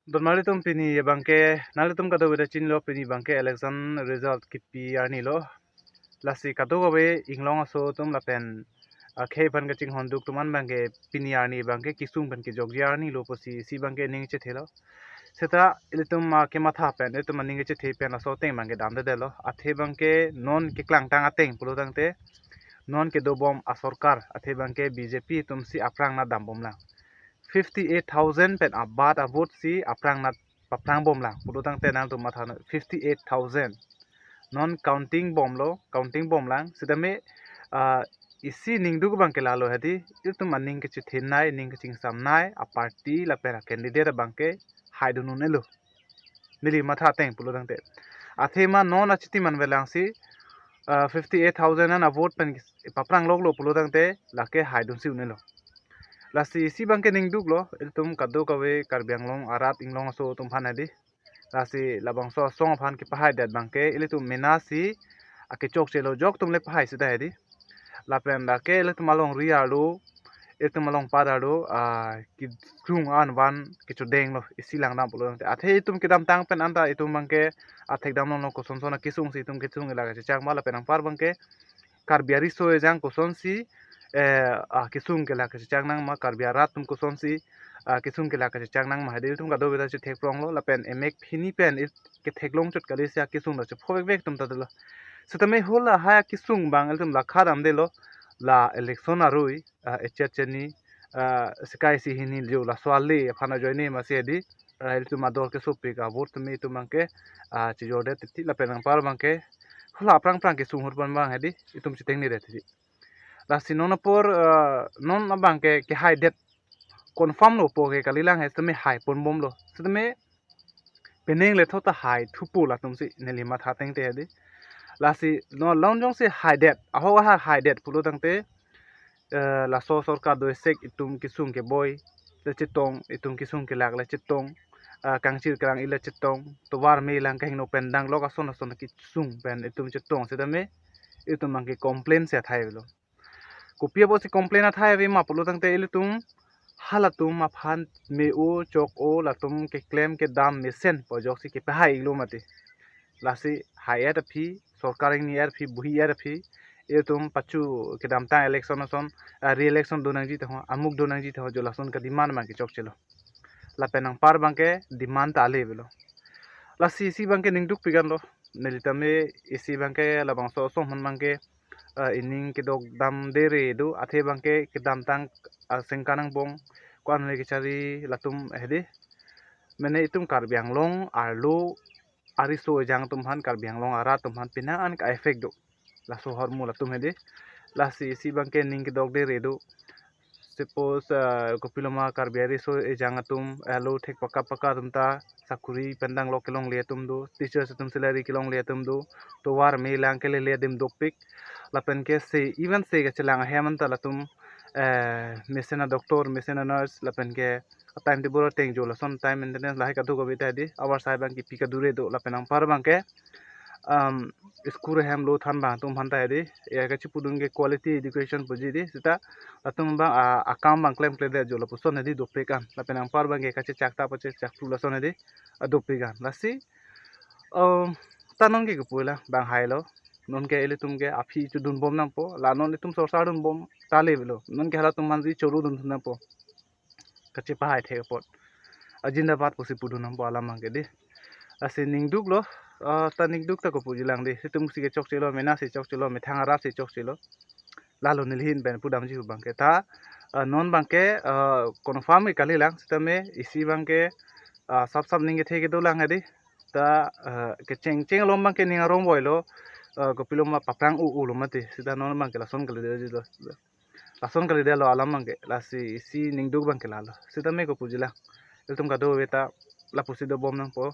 Donmali tum pini ye bangke nali tum kado beda chin lo pini bangke election result kipi arni lo lasi kado go be inglong aso tum lapen khe pan ka ching honduk tuman bangke pini arni bangke kisung ban ke jogji arni lo posi si bangke ning che thelo seta ilitum ke matha pen ilitum ning che the pen aso teng bangke dam de delo athe bangke non ke klang tang ateng pulo tangte non ke do bom a sarkar athe bangke BJP tum si aprang na dam bom la 58,000 pen abat avot si aprang nat paprang bom lang pudo tang tenang tu matha 58,000 non counting bom lo counting bom lang sidame isi ningdu ko bang ke lalo hadi itu maning ke chithinai ning ke ching samnai a party la pera candidate bang ke haidunu nelo nili matha teng pulo tang te athema non achiti man velang si 58,000 an avot pen paprang lok lo pulo tang te lake haidun si unelo lasi si bangke ning duk lo tum kado kawe karbianglong arat inglong so tum phanadi lasi labang so song phan ki pahai dat bangke ile tum menasi ake chok chelo jok tum le pahai sida hedi lapen da ke ile tum along rialu ile tum along padalu ki krung an van ki chodeng lo isi lang dam pulo athe tum ki dam tang pen anda itum bangke athek dam lo ko son sona kisung si tum kisung ila ga chak mala pen par bangke karbiari so ejang ko son si kisung ke la ke chang nang ma karbiarat tum ko son si kisung ke la ke chang nang ma hadil tum ka do beda che thek prong lo la pen emek phini pen ke theklong chot kali sia kisung da che phobek bek tum ta lo setame hola ha kisung bang el tum la khadam de lo la election arui echet cheni sky si hini jo la swali phana joini ma se di el tum ador ke sopi ka vot tum tum ke chi jode ti la pen par bang ke hola prang prang ke sung hur ban bang hedi itum chiteng ni re ti la sinona por non abang ke high det confirm lo po ke kalilang he tme high pon bom lo tme peneng le thota high thupu la tum si neli ma tha teng te di la si no long jong si high det a ho ha high det pulo tang te la so sarkar do sek itum kisung ke boy le chitong itum kisung ke lak le chitong kangchir krang ile chitong to war me lang ka hino pendang lo ka son son ki sung pen itum chitong sedame itum mang ke complain se thai lo kopia bo si complain thai ve ma pulo tang te ilutum halatum ma phan me o chok o latum ke claim ke dam mesen pojok si ke pahai lo mate lasi hayat phi sorkaring ni er phi buhi er phi etum pachu ke dam ta election son re election donang ji to amuk donang ji to jo lason ka demand ma ke chok chelo la penang par bangke demand ta ale belo lasi si bangke ningduk pigan lo nelitame isi bangke labang so so man bangke ining ke dog dam dere do athe bangke ke dam tang sengkanang bong kwan le ke chari latum hede mene itum karbiang long arlo ariso jang tum han karbiang long ara tum han pina an ka effect do la so hormu latum hede la si bangke ning ke dog dere do suppose kopiloma karbiari so jang atum alo thek paka paka tum ta sakuri pendang lo kelong le tum do teachers tum salary kelong le tum do to war me lang ke le dim dopik lapen ke se even se ke chelang heman ta latum mesena doctor mesena nurse lapen ke time de boro teng jo la son time maintenance la ka du go bita di awar sai bang ki pika dure do lapen ang par bang ke skul hem lo than bang tum han ta di ya ka chi pudung ke quality education puji di sita latum bang akam bang claim claim de jo la puson di do pekan lapen ang par bang ke ka chi chak ta pache chak tu la son di do pekan lasi tanong ke puila bang hai lo non ke ele tum ke afi chu dun bom nam po la non le tum sor sa dun bom ta le lo non ke hala tum man ri choru dun nam po ka chi pa hai the pot ajinda bat pusi pudu nam po ala mang ke di asi ning duk lo ta ning duk ta ko puji lang di tum si ke chok chelo mena si chok chelo me thang ara si chok chelo lalo nilhin ben pudam ji bang ke ta non bang ke confirm ke kali lang sitame isi bang ke sab sab ning ke the ke do lang adi ta ke cheng cheng lom bang ke ning arong boy lo ko pilom ma paprang u lo mate sida non bang ke lason kali de lo lason kali de lo alam bang ke la si ning duk bang ke la lo sida me ko pujila el tum ka do beta la pusi do bom nang po